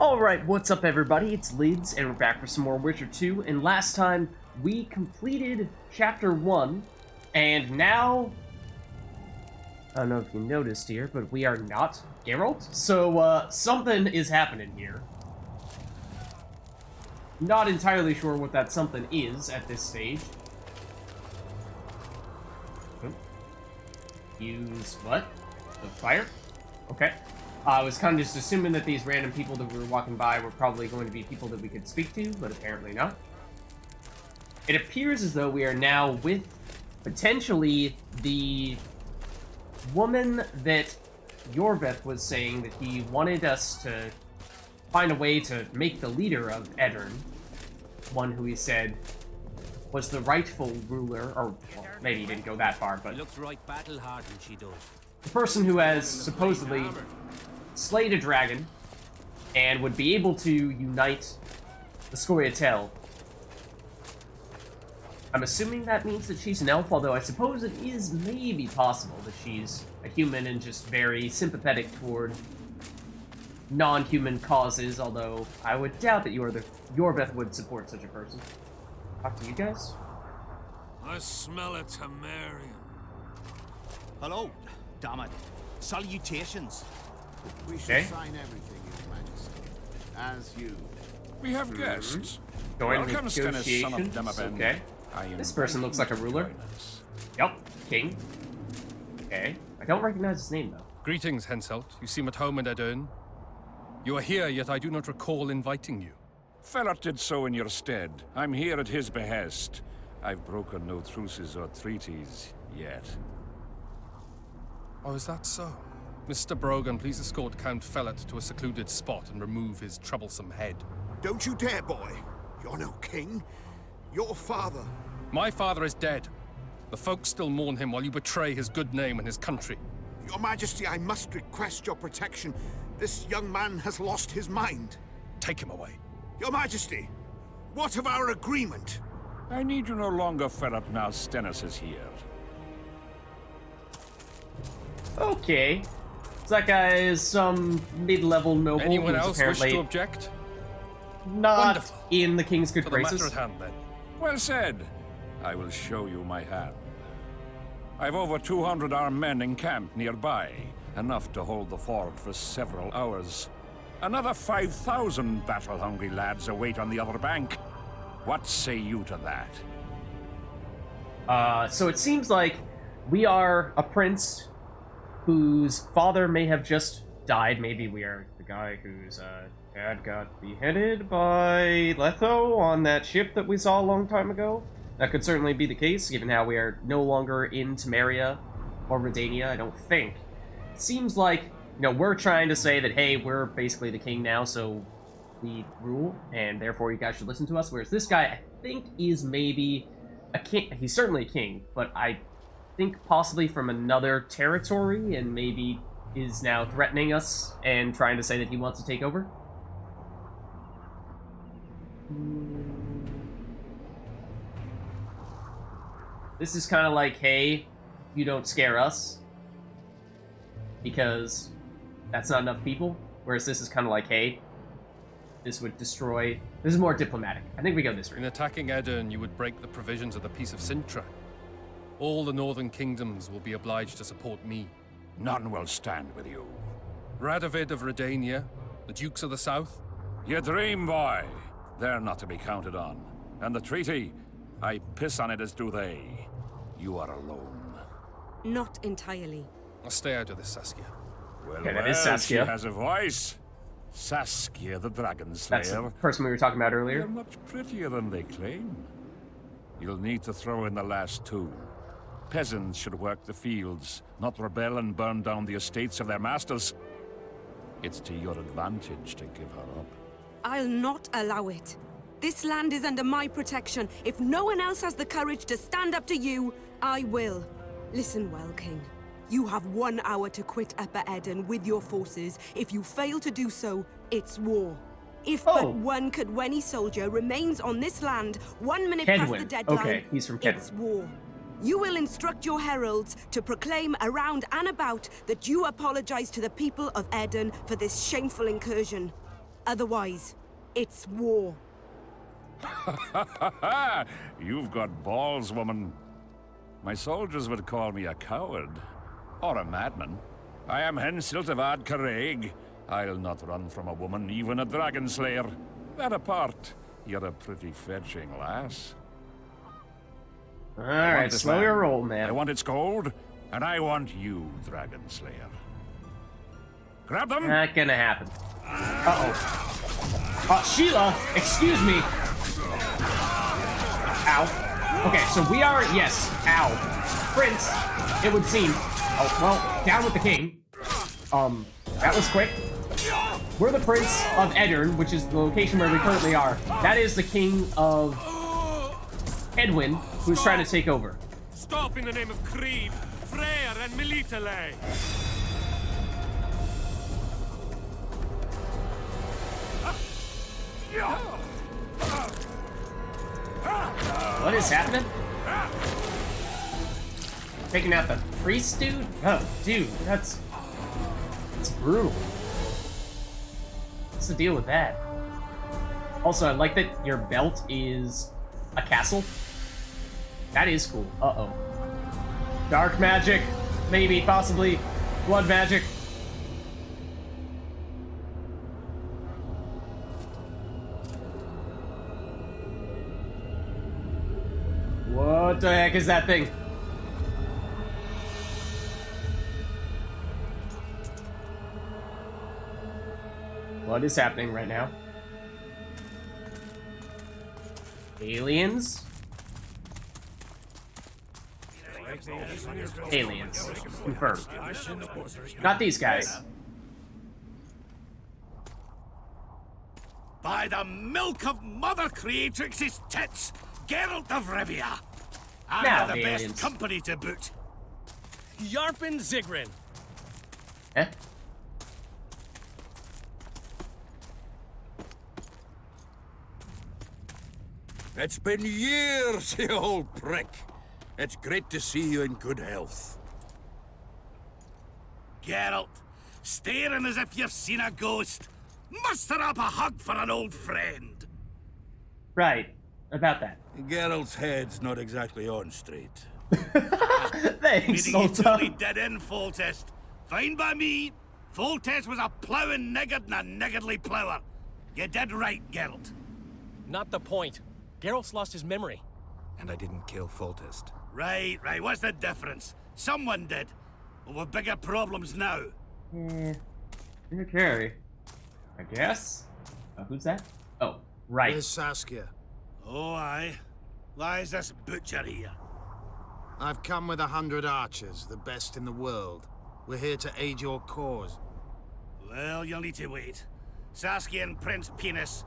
Alright, what's up everybody? It's Lids, and we're back for some more Witcher 2, and last time we completed Chapter 1, and now, I don't know if you noticed here, but we are not Geralt, so something is happening here. Not entirely sure what that something is at this stage. Use what? The fire? Okay. I was kind of just assuming that these random people that we were walking by were probably going to be people that we could speak to, but apparently not. It appears as though we are now with, potentially, the woman that Yorveth was saying that he wanted us to find a way to make the leader of Edirn. One who he said was the rightful ruler, or well, maybe he didn't go that far, but... Looks right battle-hardened, she does. The person who has supposedly slayed a dragon and would be able to unite the Scoia'tael. I'm assuming that means that she's an elf, although I suppose it is maybe possible that she's a human and just very sympathetic toward non-human causes, although I would doubt that Yorveth would support such a person. Talk to you guys? I smell a Temerian. Hello, damn it. Salutations. We should sign everything, Your Majesty. As you. We have guests. Going Welcome, Stennis, son of negotiations. Demaben. Okay. This person looks like a ruler. Yep, king. Okay. I don't recognize his name, though. Greetings, Henselt. You seem at home in Edirn. You are here, yet I do not recall inviting you. Fellat did so in your stead. I'm here at his behest. I've broken no truces or treaties yet. Oh, is that so? Mr. Brogan, please escort Count Fellat to a secluded spot and remove his troublesome head. Don't you dare, boy. You're no king. Your father. My father is dead. The folk still mourn him while you betray his good name and his country. Your Majesty, I must request your protection. This young man has lost his mind. Take him away. Your Majesty, what of our agreement? I need you no longer, Fellat, now Stennis is here. Okay. So that guy is some mid-level noble. Anyone who's else wish apparently to object? not Wonderful. in the king's good To the graces. matter at hand, then. Well said. I will show you my hand. I've over 200 armed men in camp nearby, enough to hold the fort for several hours. Another 5,000 battle-hungry lads await on the other bank. What say you to that? So it seems like we are a prince whose father may have just died. Maybe we are the guy whose dad got beheaded by Letho on that ship that we saw a long time ago. That could certainly be the case, given how we are no longer in Temeria or Redania, I don't think. It seems like, we're trying to say that, hey, we're basically the king now, so we rule, and therefore you guys should listen to us, whereas this guy, I think, is maybe a king. He's certainly a king, but I think possibly from another territory, and maybe is now threatening us and trying to say that he wants to take over. This is kind of like, hey, you don't scare us, because that's not enough people, whereas this is kind of like, hey, this would destroy... This is more diplomatic. I think we go this route. In attacking Edirn, you would break the provisions of the Peace of Sintra. All the northern kingdoms will be obliged to support me. None will stand with you. Radovid of Redania, the Dukes of the South. You dream, boy. They're not to be counted on. And the treaty, I piss on it as do they. You are alone. Not entirely. I'll stay out of this, Saskia. Well, Okay, that is Saskia. She has a voice. Saskia, the Dragon That's Slayer. the person we were talking about earlier. You're much prettier than they claim. You'll need to throw in the last two. Peasants should work the fields, not rebel and burn down the estates of their masters. It's to your advantage to give her up. I'll not allow it. This land is under my protection. If no one else has the courage to stand up to you, I will. Listen well, King. You have 1 hour to quit Upper Edirn with your forces. If you fail to do so, it's war. If but one Cadweni soldier remains on this land 1 minute past the deadline, okay, he's from Kedwen. It's war. You will instruct your heralds to proclaim around and about that you apologize to the people of Edirn for this shameful incursion. Otherwise, it's war. You've got balls, woman. My soldiers would call me a coward. Or a madman. I am Henselt of Ad Caraig. I'll not run from a woman, even a dragon slayer. That apart, you're a pretty fetching lass. Alright, slow your roll, man. I want its gold, and I want you, dragon slayer. Grab them! Not gonna happen. Uh-oh. Sheila, excuse me. Ow. Okay, so we are, yes, ow. Prince, it would seem. Oh, well, down with the king. That was quick. We're the Prince of Edirn, which is the location where we currently are. That is the king of Edwin, who's trying to take over. Stop in the name of Creed, Freyr, and Militale! What is happening? Taking out the priest, dude? Oh, dude, that's brutal. What's the deal with that? Also, I like that your belt is a castle. That is cool. Uh-oh. Dark magic. Maybe, possibly. Blood magic. What the heck is that thing? What is happening right now? Aliens? Aliens. Confirmed. Not these guys. By the milk of Mother Creatrix's tits, Geralt of Rivia. And Now, the aliens. best company to boot. Yarpin Zigrin. Eh? It's been years, you old prick. It's great to see you in good health. Geralt, staring as if you've seen a ghost. Muster up a hug for an old friend. Right. About that. Geralt's head's not exactly on straight. Thanks, Meaning you Sultan. truly did in Foltest. Fine by me. Foltest was a ploughing niggard and a niggardly plougher. You did right, Geralt. Not the point. Geralt's lost his memory. And I didn't kill Foltest. Right. What's the difference? Someone did. Well, we've bigger problems now. Okay. I guess? Who's that? Oh, right. Where's Saskia? Oh, aye. Lies this butcher here. I've come with 100 archers, the best in the world. We're here to aid your cause. Well, you'll need to wait. Saskia and Prince Penis,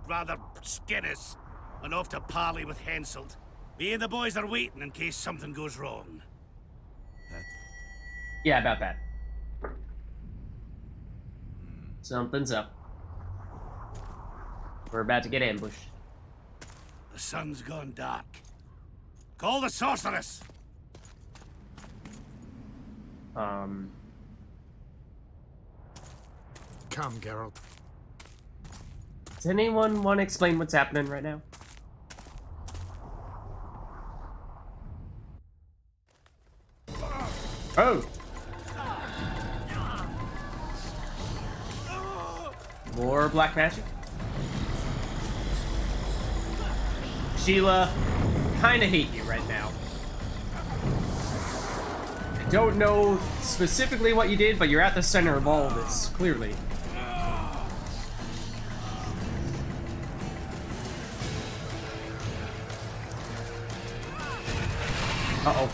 rather Skinnis, went off to parley with Henselt. Me and the boys are waiting in case something goes wrong. Yeah, about that. Something's up. We're about to get ambushed. The sun's gone dark. Call the sorceress! Come, Geralt. Does anyone want to explain what's happening right now? Oh! More black magic? Sheila, kinda hate you right now. I don't know specifically what you did, but you're at the center of all of this, clearly. Uh-oh.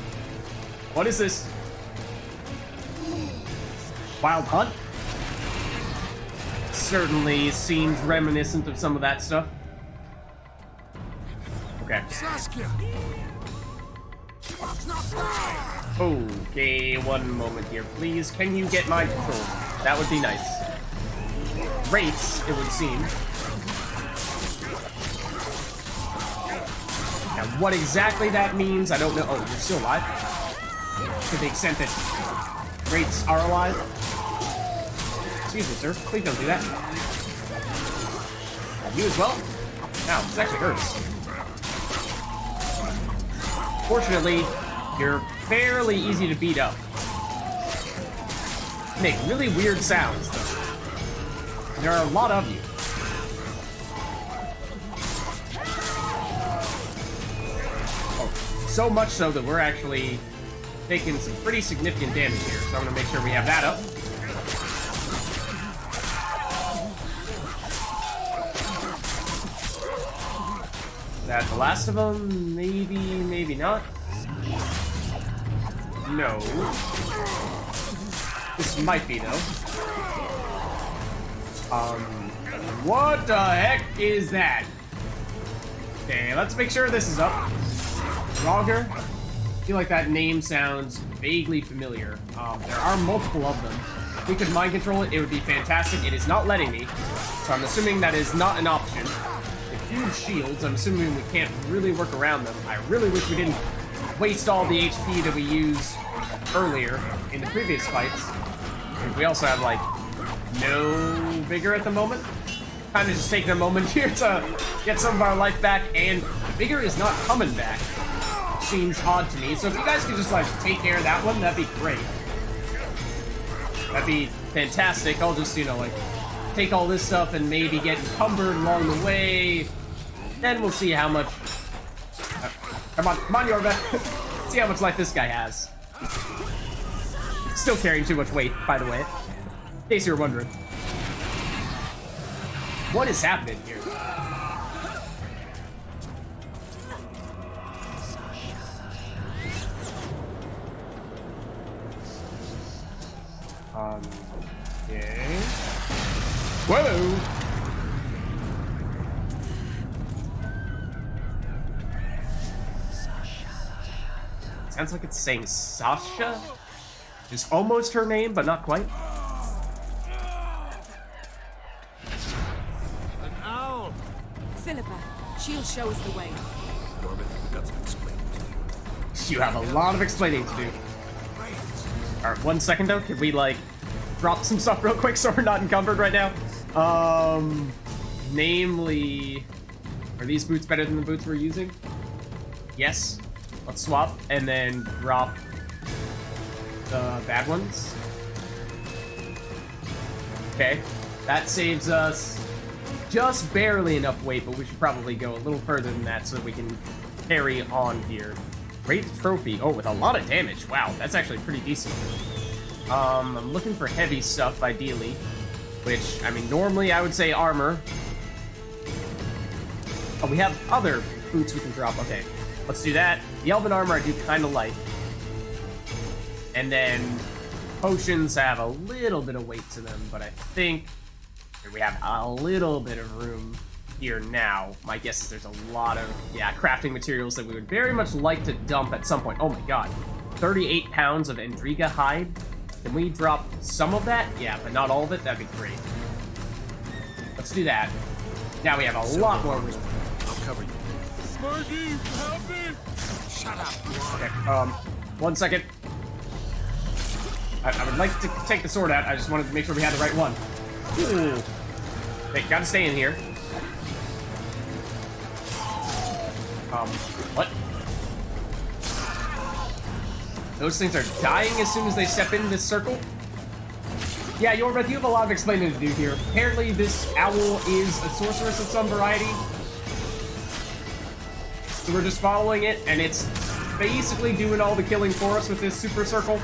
What is this? Wild Hunt? Certainly seems reminiscent of some of that stuff. Okay. Saskia! Okay, one moment here, please. Can you get my control? That would be nice. Wraiths, it would seem. Now, what exactly that means, I don't know. Oh, you're still alive? To the extent that Wraiths are alive? Excuse me, sir. Please don't do that. You as well? Ow, this actually hurts. Fortunately, you're fairly easy to beat up. Make really weird sounds, though. There are a lot of you. Oh, so much so that we're actually taking some pretty significant damage here, so I'm gonna make sure we have that up. Is that the last of them? Maybe, maybe not. No. This might be, though. What the heck is that? Okay, let's make sure this is up. Rogger? I feel like that name sounds vaguely familiar. There are multiple of them. If we could mind control it, it would be fantastic. It is not letting me, so I'm assuming that is not an option. The huge shields, I'm assuming we can't really work around them. I really wish we didn't waste all the HP that we used earlier in the previous fights. We also have, like, no vigor at the moment. Kind of just taking a moment here to get some of our life back, and the vigor is not coming back. Seems odd to me, so if you guys could just, like, take care of that one, that'd be great. That'd be fantastic. I'll just, you know, like, take all this stuff and maybe get encumbered along the way. Then we'll see how much... come on, Yorva. See how much life this guy has. Still carrying too much weight, by the way. In case you were wondering. What is happening here? Okay. Whoa! Sounds like it's saying Sasha? Is almost her name, but not quite. An owl! Philippa, she'll show us the way. Norman, we've got some explaining to do. You have a lot of explaining to do. Alright, 1 second though. Can we, like, drop some stuff real quick so we're not encumbered right now? Namely... Are these boots better than the boots we're using? Yes. Let's swap, and then drop the bad ones. Okay. That saves us just barely enough weight, but we should probably go a little further than that so that we can carry on here. Great trophy. Oh, with a lot of damage. Wow, that's actually pretty decent. I'm looking for heavy stuff, ideally. Which, I mean, normally I would say armor. Oh, we have other boots we can drop. Okay, let's do that. The elven armor I do kind of like. And then potions have a little bit of weight to them, but I think we have a little bit of room here now. My guess is there's a lot of, yeah, crafting materials that we would very much like to dump at some point. Oh my god. 38 pounds of Endriga hide. Can we drop some of that? Yeah, but not all of it. That'd be great. Let's do that. Now we have a lot more room. I'll cover you. Margie, help me! Shut up. Okay, 1 second. I would like to take the sword out. I just wanted to make sure we had the right one. Ooh. Okay, gotta stay in here. What? Those things are dying as soon as they step into this circle? Yeah, Yorveth, you have a lot of explaining to do here. Apparently this owl is a sorceress of some variety. So we're just following it, and it's basically doing all the killing for us with this super circle.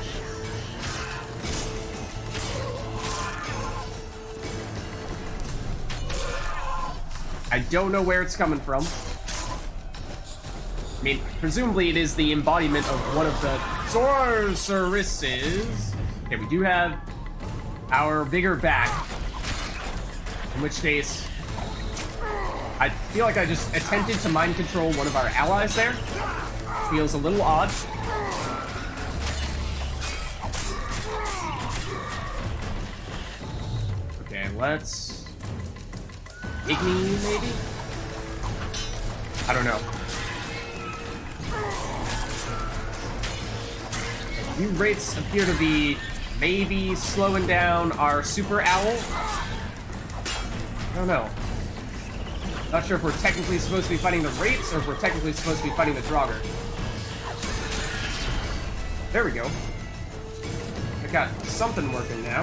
I don't know where it's coming from. I mean, presumably it is the embodiment of one of the sorceresses. Okay, we do have our vigor back. In which case, I feel like I just attempted to mind control one of our allies there. Feels a little odd. Okay, let's... Igni, maybe? I don't know. New rates appear to be maybe slowing down our super owl. I don't know. Not sure if we're technically supposed to be fighting the Wraiths or if we're technically supposed to be fighting the Draugr. There we go. I got something working now.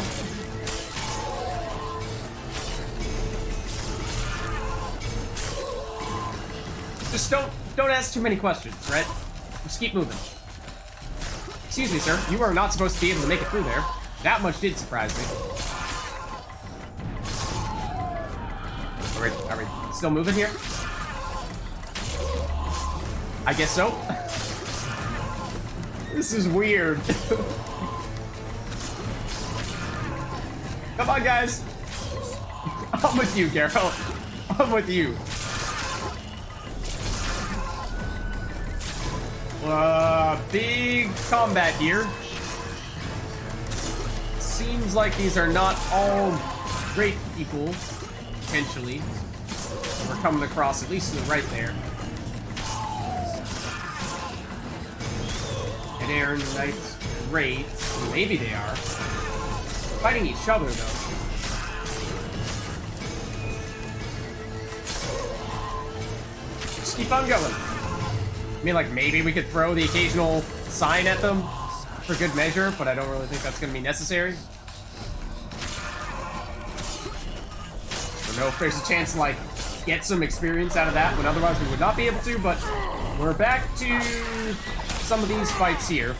Just don't ask too many questions, right? Just keep moving. Excuse me, sir. You are not supposed to be able to make it through there. That much did surprise me. Are we still moving here? I guess so. This is weird. Come on, guys. I'm with you, Geralt. I'm with you. Big combat here. Seems like these are not all great people, potentially. We're coming across, at least to the right there. And Aaron, Knights, Wraith. Maybe they are. Fighting each other, though. Just keep on going. I mean, like, maybe we could throw the occasional sign at them for good measure, but I don't really think that's going to be necessary. I don't know if there's a chance to, like, get some experience out of that when otherwise we would not be able to, but we're back to some of these fights here.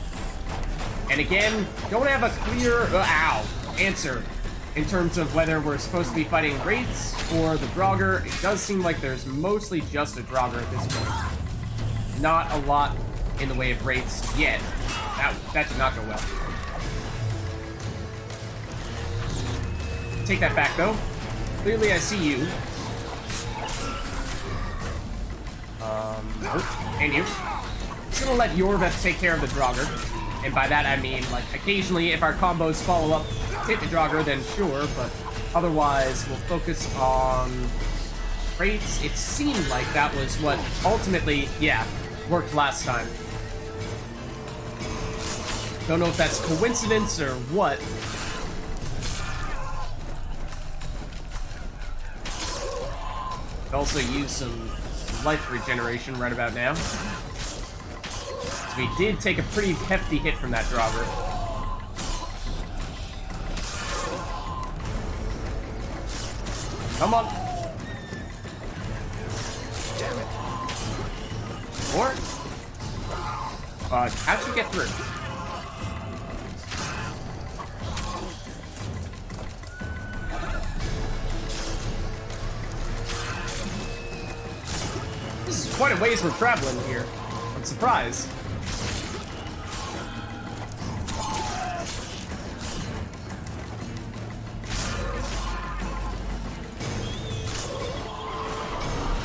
And again, don't have a clear answer in terms of whether we're supposed to be fighting Wraiths or the Draugr. It does seem like there's mostly just a Draugr at this point. Not a lot in the way of Wraiths yet. That did not go well. Take that back, though. Clearly I see you. And you. Just gonna let Yorveth take care of the Draugr. And by that I mean, like, occasionally if our combos follow up hit the Draugr, then sure, but otherwise we'll focus on Wraiths. It seemed like that was what ultimately, yeah, worked last time. Don't know if that's coincidence or what. Could also use some life regeneration right about now. So we did take a pretty hefty hit from that Draugr. Come on. Damn it. Or, how'd you get through? This is quite a ways we're traveling here. I'm surprised.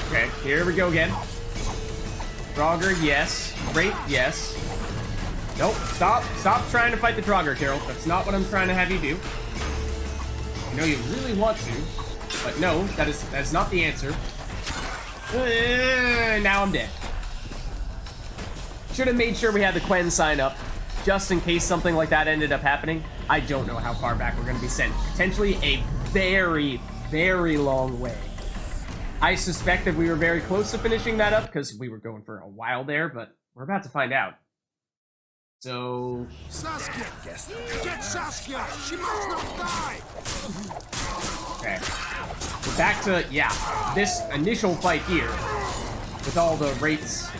Okay, here we go again. Draugr, yes. Wraith, yes. Nope, stop trying to fight the Draugr, Geralt. That's not what I'm trying to have you do. I know you really want to, but no, that is not the answer. Now I'm dead. Should have made sure we had the Quen sign up, just in case something like that ended up happening. I don't know how far back we're going to be sent. Potentially a very, very long way. I suspect that we were very close to finishing that up, because we were going for a while there, but we're about to find out. So... Saskia! Get Saskia! She must not die! Okay. We're back to, yeah, this initial fight here, with all the Wraiths.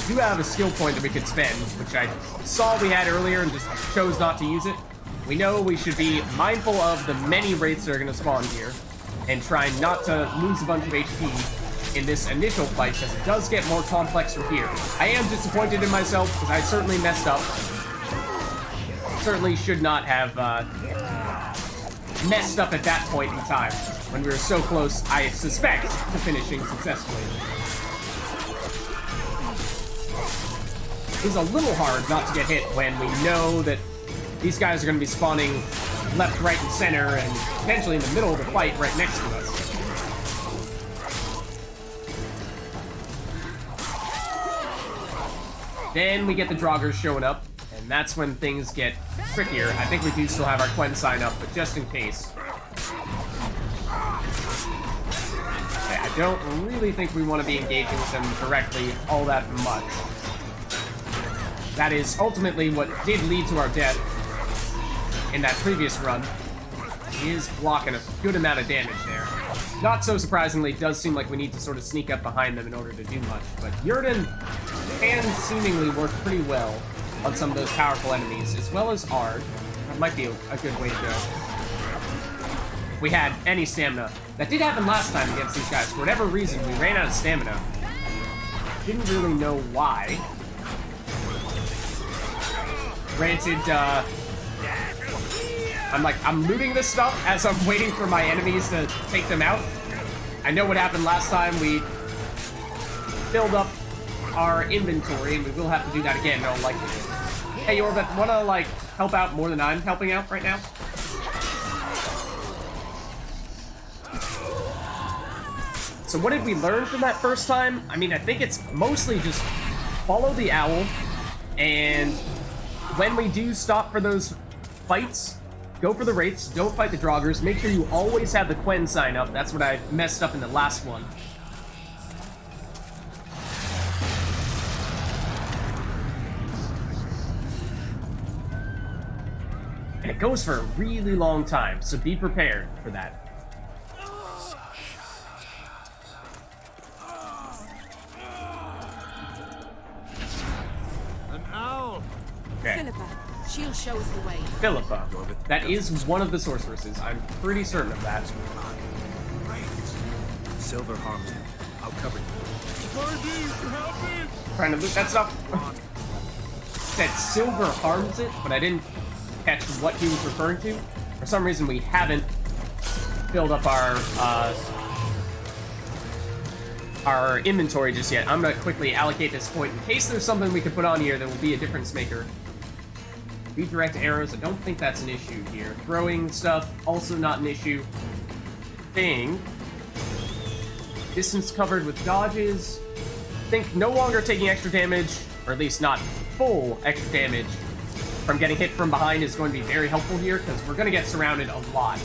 We do have a skill point that we could spend, which I saw we had earlier and just chose not to use it. We know we should be mindful of the many Wraiths that are going to spawn here, and try not to lose a bunch of HP in this initial fight, because it does get more complex from here. I am disappointed in myself, because I certainly messed up. Certainly should not have messed up at that point in time, when we were so close, I suspect, to finishing successfully. It was a little hard not to get hit when we know that these guys are going to be spawning left, right, and center, and potentially in the middle of the fight right next to us. Then we get the Draugrs showing up, and that's when things get trickier. I think we do still have our Quen sign up, but just in case. Okay, I don't really think we want to be engaging with them directly all that much. That is ultimately what did lead to our death in that previous run. He is blocking a good amount of damage there. Not so surprisingly, it does seem like we need to sort of sneak up behind them in order to do much, but Yurden can seemingly work pretty well on some of those powerful enemies, as well as Ard. That might be a good way to go. If we had any stamina. That did happen last time against these guys. For whatever reason, we ran out of stamina. Didn't really know why. Granted, I'm looting this stuff as I'm waiting for my enemies to take them out. I know what happened last time. We filled up our inventory, and we will have to do that again, no likely. Hey, Orbit, wanna, like, help out more than I'm helping out right now? So what did we learn from that first time? I mean, I think it's mostly just follow the owl, and when we do stop for those fights, go for the wraiths, don't fight the Draugrs, make sure you always have the Quen sign up. That's what I messed up in the last one. And it goes for a really long time, so be prepared for that. Okay. Philippa, she'll show us the way. Philippa. That is one of the sorceresses. I'm pretty certain of that. Silver harms them. I'll cover you. Trying to loot that stuff. Said silver harms it, but I didn't catch what he was referring to. For some reason, we haven't filled up our inventory just yet. I'm gonna quickly allocate this point in case there's something we could put on here that will be a difference maker. Redirect arrows, I don't think that's an issue here. Throwing stuff, also not an issue. Thing. Distance covered with dodges. Think no longer taking extra damage, or at least not full extra damage from getting hit from behind is going to be very helpful here, because we're going to get surrounded a lot.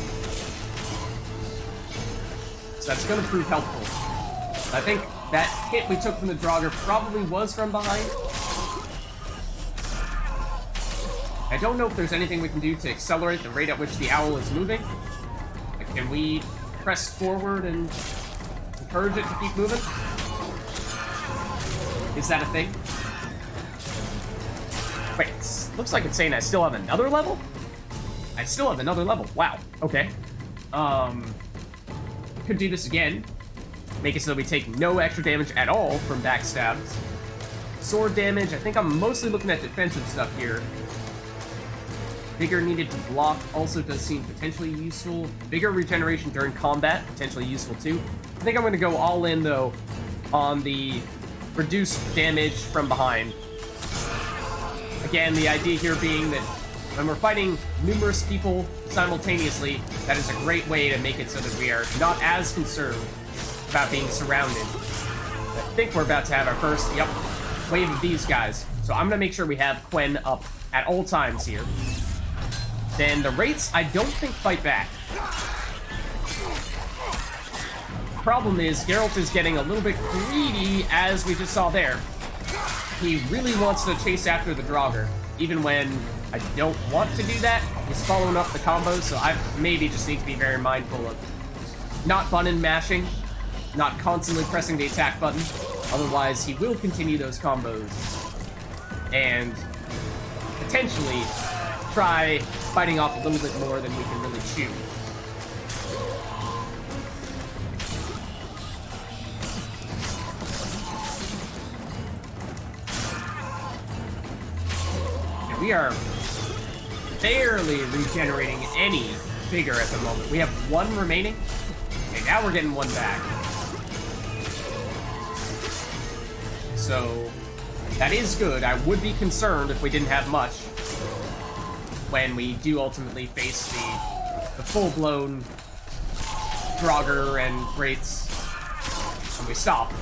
So that's going to prove helpful. I think that hit we took from the Draugr probably was from behind. I don't know if there's anything we can do to accelerate the rate at which the owl is moving. Like, can we press forward and encourage it to keep moving? Is that a thing? Wait, looks like it's saying I still have another level? I still have another level. Wow. Okay. Could do this again. Make it so that we take no extra damage at all from backstabs. Sword damage, I think I'm mostly looking at defensive stuff here. Vigor needed to block also does seem potentially useful. Vigor regeneration during combat, potentially useful too. I think I'm going to go all in, though, on the reduced damage from behind. Again, the idea here being that when we're fighting numerous people simultaneously, that is a great way to make it so that we are not as concerned about being surrounded. I think we're about to have our first, wave of these guys. So I'm going to make sure we have Quen up at all times here. Then the Wraiths, I don't think fight back. Problem is, Geralt is getting a little bit greedy, as we just saw there. He really wants to chase after the Draugr, even when I don't want to do that. He's following up the combos, so I maybe just need to be very mindful of not button mashing, not constantly pressing the attack button. Otherwise, he will continue those combos and potentially try fighting off a little bit more than we can really chew. And we are barely regenerating any vigor at the moment. We have one remaining. Okay, now we're getting one back. So that is good. I would be concerned if we didn't have much when we do ultimately face the full-blown Draugr and Wraiths, and we stop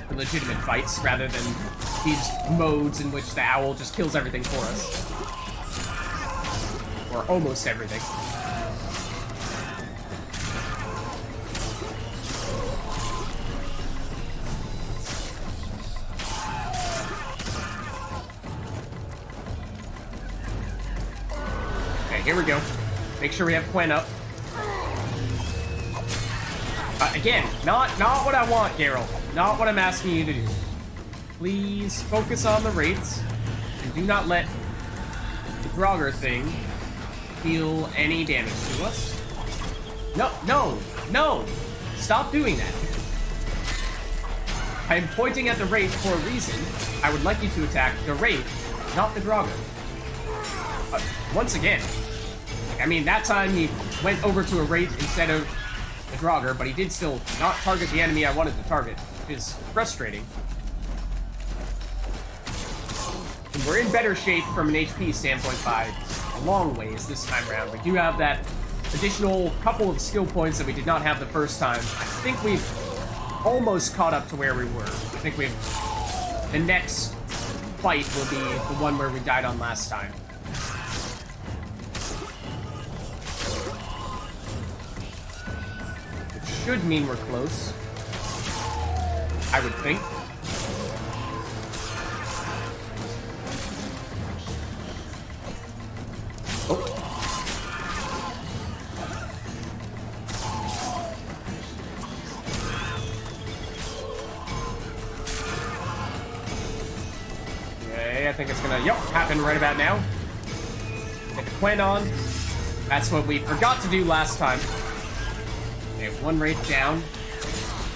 the legitimate fights rather than these modes in which the owl just kills everything for us. Or almost everything. here we go. Make sure we have Quen up. Again, not what I want, Geralt. Not what I'm asking you to do. Please focus on the wraiths, and do not let the Draugr thing deal any damage to us. No! Stop doing that. I'm pointing at the wraith for a reason. I would like you to attack the wraith, not the Draugr. Once again, I mean, that time he went over to a wraith instead of the Draugr, but he did still not target the enemy I wanted to target, which is frustrating. And we're in better shape from an HP standpoint by a long ways this time around. We do have that additional couple of skill points that we did not have the first time. I think we've almost caught up to where we were. I think the next fight will be the one where we died on last time. Should mean we're close. I would think. Oh. Okay, I think it's gonna, happen right about now. Get Quen on. That's what we forgot to do last time. Okay, one wraith down.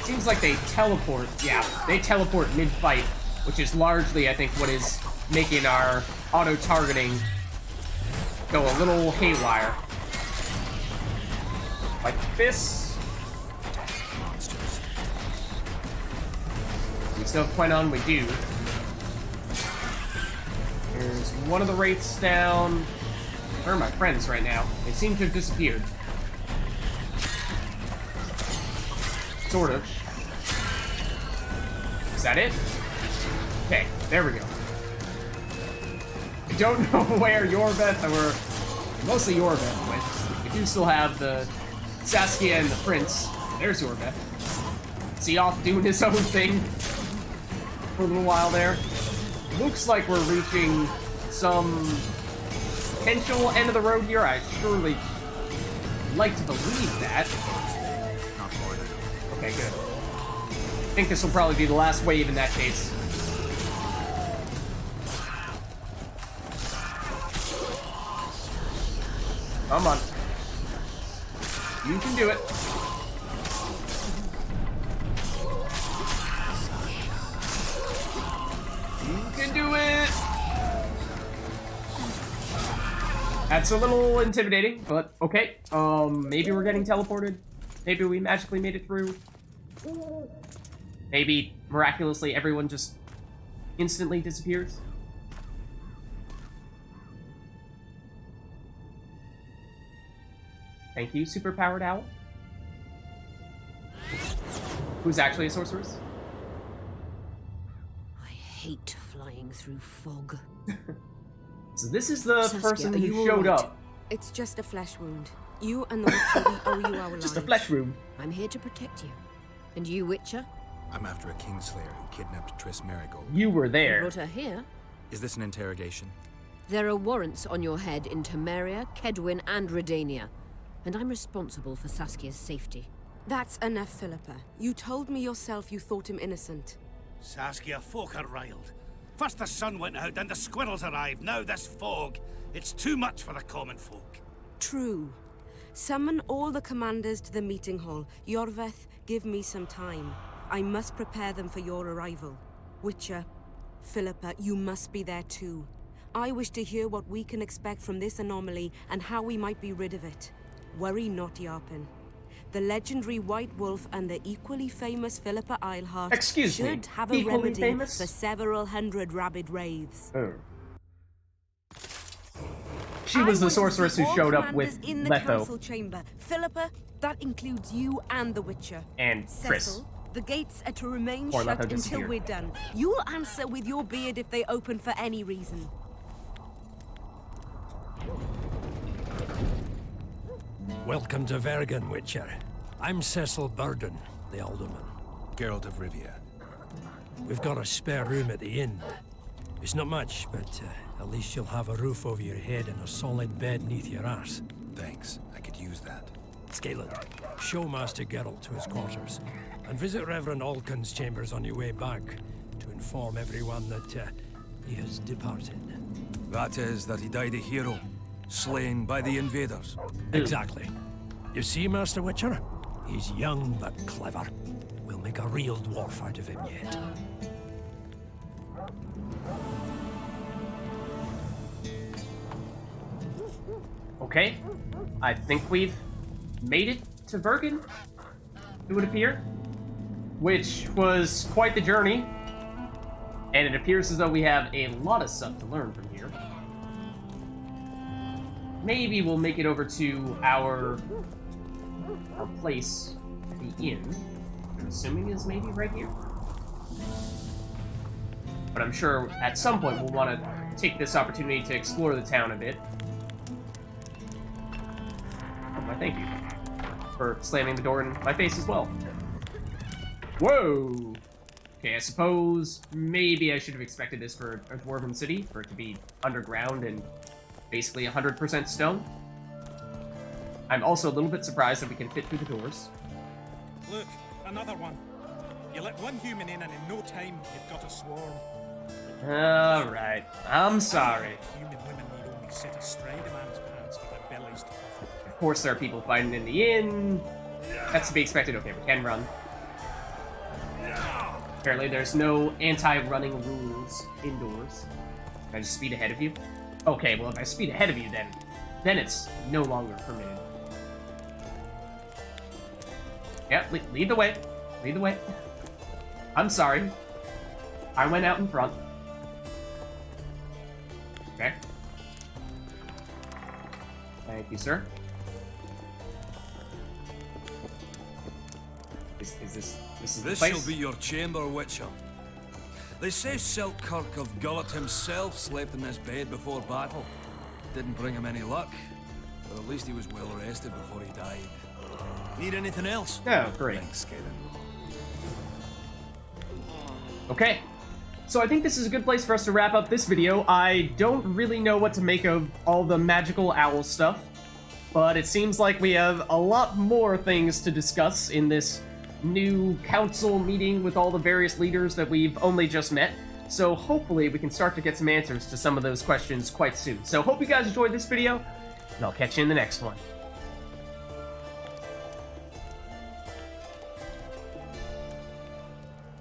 Seems like they teleport. Yeah, they teleport mid-fight, which is largely, I think, what is making our auto-targeting go a little haywire. Like this. We still have Quen on, we do. There's one of the wraiths down. Where are my friends right now? They seem to have disappeared. Sort of. Is that it? Okay, there we go. I don't know where Yorveth, or mostly Yorveth went. We do still have the Saskia and the Prince. There's Yorveth. Is he off doing his own thing for a little while there? Looks like we're reaching some potential end of the road here. I surely like to believe that. Okay, good. I think this will probably be the last wave in that case. Come on. You can do it. You can do it! That's a little intimidating, but okay. Maybe we're getting teleported. Maybe we magically made it through. Maybe, miraculously, everyone just instantly disappears. Thank you, superpowered owl. Who's actually a sorceress? I hate flying through fog. So this is the Saskia, person who showed up. It's just a flesh wound. You and the Witcher, we owe you our lives. Just a flesh wound. I'm here to protect you. And you, Witcher? I'm after a Kingslayer who kidnapped Triss Marigold. You were You there. brought her here? Is this an interrogation? There are warrants on your head in Temeria, Kedwin, and Redania. And I'm responsible for Saskia's safety. That's enough, Philippa. You told me yourself you thought him innocent. Saskia, folk are riled. First the sun went out, then the squirrels arrived, now this fog. It's too much for the common folk. True. Summon all the commanders to the meeting hall. Yorveth, give me some time. I must prepare them for your arrival. Witcher, Philippa, you must be there too. I wish to hear what we can expect from this anomaly and how we might be rid of it. Worry not, Yarpin. The legendary White Wolf and the equally famous Philippa Eilhart should have a remedy for several hundred rabid wraiths. Oh. She was the sorceress who showed up with in the council chamber. Philippa, that includes you and the Witcher. And Triss. Cecil, the gates are to remain Or shut until we're done. You'll answer with your beard if they open for any reason. Welcome to Vergen, Witcher. I'm Cecil Burden, the Alderman. Geralt of Rivia. We've got a spare room at the inn. It's not much, but at least you'll have a roof over your head and a solid bed neath your arse. Thanks. I could use that. Scalen, show Master Geralt to his quarters, and visit Reverend Alcon's chambers on your way back to inform everyone that he has departed. That is, that he died a hero, slain by the invaders. Exactly. You see, Master Witcher? He's young but clever. We'll make a real dwarf out of him yet. Okay, I think we've made it to Vergen, it would appear, which was quite the journey, and it appears as though we have a lot of stuff to learn from here. Maybe we'll make it over to our place, the inn, I'm assuming is maybe right here. But I'm sure at some point we'll want to take this opportunity to explore the town a bit. Oh, thank you for slamming the door in my face as well. Whoa! Okay, I suppose maybe I should have expected this for a dwarven city, for it to be underground and basically 100% stone. I'm also a little bit surprised that we can fit through the doors. Look, another one. You let one human in and in no time you've got a swarm. Alright, I'm sorry. Human women need only sit astride a man's pants for their bellies to puff. Of course there are people fighting in the inn. That's to be expected. Okay, we can run. Apparently there's no anti-running rules indoors. Can I just speed ahead of you? Okay, well if I speed ahead of you then it's no longer permitted. Yeah, lead the way. Lead the way. I'm sorry. I went out in front. Okay. Thank you, sir. Is this the This place? shall be your chamber, Witcher. They say Selkirk of Gullet himself slept in this bed before battle. Didn't bring him any luck, but at least he was well rested before he died. Need anything else? Oh, great. Thanks, Skaden. Okay. So I think this is a good place for us to wrap up this video. I don't really know what to make of all the magical owl stuff, but it seems like we have a lot more things to discuss in this new council meeting with all the various leaders that we've only just met. So hopefully we can start to get some answers to some of those questions quite soon. So hope you guys enjoyed this video, and I'll catch you in the next one.